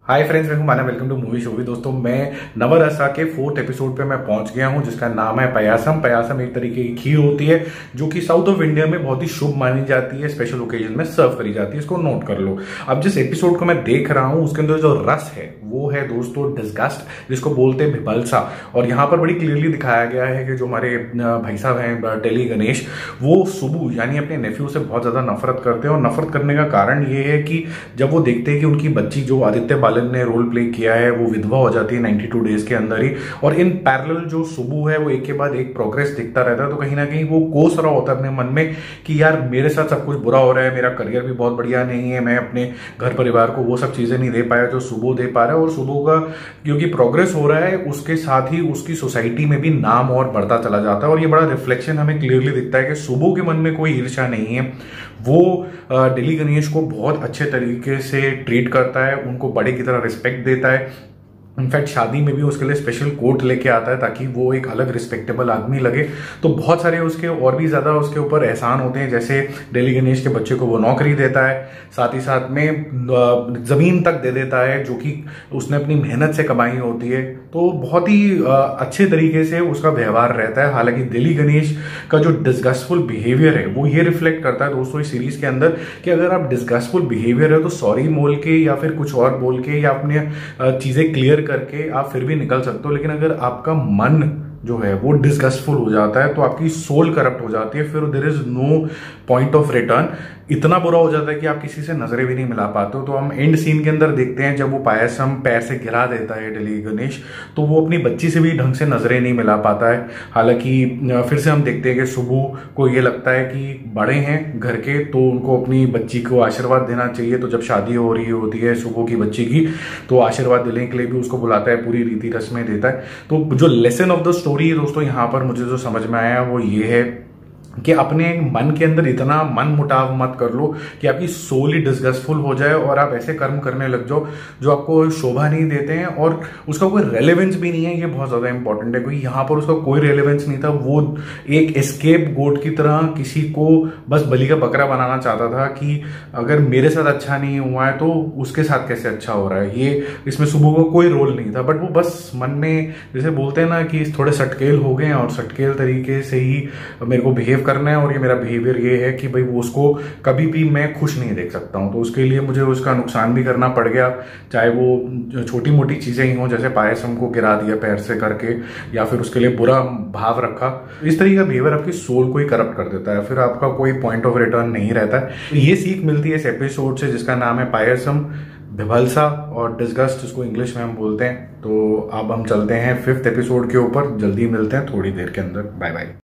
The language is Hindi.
हाय फ्रेंड्स, मैं हूं माना। वेलकम टू मूवी शोवी। दोस्तों, मैं नवरसा के 4th एपिसोड पे मैं पहुंच गया हूं, जिसका नाम है पयासम। पयासम एक तरीके की खीर होती है जो कि साउथ ऑफ इंडिया में बहुत ही शुभ मानी जाती है, स्पेशल ओकेजन में सर्व करी जाती है। इसको नोट कर लो। अब जिस एपिसोड को मैं देख रहा हूं उसके अंदर जो रस है वो है दोस्तों डिस्गस्ट, जिसको बोलते हैं भिबलसा। और यहाँ पर बड़ी क्लियरली दिखाया गया है कि जो हमारे भाई साहब हैं टेली गणेश, वो सुबू यानी अपने नेफ्यू से बहुत ज्यादा नफरत करते हैं। और नफरत करने का कारण ये है कि जब वो देखते हैं कि उनकी बच्ची जो आदित्य बालन ने रोल प्ले किया है वो विधवा हो जाती है 92 डेज के अंदर ही, और इन पैरेलल जो सुबू है वो एक के बाद एक प्रोग्रेस दिखता रहता है। तो कहीं ना कहीं वो कोस रहा होता है अपने मन में कि यार मेरे साथ सब कुछ बुरा हो रहा है, मेरा करियर भी बहुत बढ़िया नहीं है, मैं अपने घर परिवार को वो सब चीजें नहीं दे पाया जो सुबू दे पा रहा है। और सुबू का क्योंकि प्रोग्रेस हो रहा है उसके साथ ही उसकी सोसाइटी में भी नाम और बढ़ता चला जाता है। और ये बड़ा रिफ्लेक्शन हमें क्लियरली दिखता है कि सुबू के मन में कोई ईर्ष्या नहीं है। वो डेली गणेश को बहुत अच्छे तरीके से ट्रीट करता है, उनको बड़े की तरह रिस्पेक्ट देता है। इनफैक्ट शादी में भी उसके लिए स्पेशल कोट लेके आता है ताकि वो एक अलग रिस्पेक्टेबल आदमी लगे। तो बहुत सारे उसके और भी ज्यादा उसके ऊपर एहसान होते हैं, जैसे डेली गणेश के बच्चे को वो नौकरी देता है, साथ ही साथ में जमीन तक दे देता है जो कि उसने अपनी मेहनत से कमाई होती है। तो बहुत ही अच्छे तरीके से उसका व्यवहार रहता है। हालांकि डेली गणेश का जो डिस्गस्टफुल बिहेवियर है वो ये रिफ्लेक्ट करता है दोस्तों इस सीरीज के अंदर कि अगर आप डिस्गस्टफुल बिहेवियर है तो सॉरी बोल के या फिर कुछ और बोल के या अपने चीजें क्लियर करके आप फिर भी निकल सकते हो। लेकिन अगर आपका मन जो है वो डिस्गस्टफुल हो जाता है तो आपकी सोल करप्ट हो जाती है, फिर there is no point of return. इतना बुरा हो जाता है कि आप किसी से नजरें भी नहीं मिला पाते हो। तो हम एंड सीन के अंदर देखते हैं जब वो पायसम पैर से गिरा देता है डेली गणेश, तो वो अपनी बच्ची से भी ढंग से नजरें नहीं मिला पाता है। हालांकि फिर से हम देखते हैं कि सुबू को ये लगता है कि बड़े हैं घर के तो उनको अपनी बच्ची को आशीर्वाद देना चाहिए। तो जब शादी हो रही होती है सुबू की बच्ची की तो आशीर्वाद देने के लिए भी उसको बुलाता है, पूरी रीति रस्में देता है। तो जो लेसन ऑफ द स्टोरी दोस्तों यहाँ पर मुझे जो समझ में आया वो ये है कि अपने मन के अंदर इतना मन मुटाव मत कर लो कि आपकी सोल ही डिस्गस्टफुल हो जाए और आप ऐसे कर्म करने लग जाओ जो आपको शोभा नहीं देते हैं और उसका कोई रेलेवेंस भी नहीं है। ये बहुत ज्यादा इंपॉर्टेंट है, क्योंकि यहाँ पर उसका कोई रेलेवेंस नहीं था। वो एक एस्केप गोट की तरह किसी को बस बलि का बकरा बनाना चाहता था कि अगर मेरे साथ अच्छा नहीं हुआ है तो उसके साथ कैसे अच्छा हो रहा है। ये इसमें सुबह को कोई रोल नहीं था, बट वो बस मन में जैसे बोलते हैं ना कि थोड़े सटकेल हो गए और सटकेल तरीके से ही मेरे को बिहेव करना है। और ये मेरा बिहेवियर ये है कि भाई वो उसको कभी भी मैं खुश नहीं देख सकता हूं, तो उसके लिए मुझे उसका नुकसान भी करना पड़ गया, चाहे वो छोटी मोटी चीजें ही हों, जैसे पायसम को गिरा दिया पैर से करके या फिर उसके लिए बुरा भाव रखा। इस तरीके का बिहेवियर आपकी सोल को ही करप्ट कर देता है, फिर आपका कोई पॉइंट ऑफ रिटर्न नहीं रहता है। ये सीख मिलती है इस एपिसोड से जिसका नाम है पायसम, भिबलसा और डिस्गस्ट जिसको इंग्लिश में हम बोलते हैं। तो अब हम चलते हैं 5th एपिसोड के ऊपर, जल्दी मिलते हैं थोड़ी देर के अंदर। Bye bye.